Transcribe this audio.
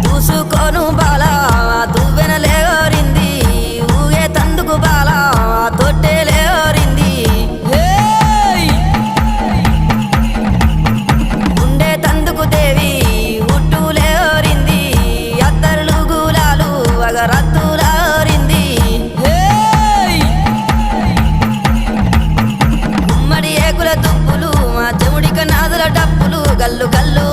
చూసుకోను బాలా దువ్వెన లేవరింది ఊగే తందుకు బాలా తొట్టె లేవరింది ఉండే తందుకు దేవి ఉట్టు లేవరింది అత్తరులు గులాలు అగరత్తులారింది గుమ్మడి ఏకుల దుప్పులు మా చెముడిక నాదుల డప్పులు గల్లు గల్లు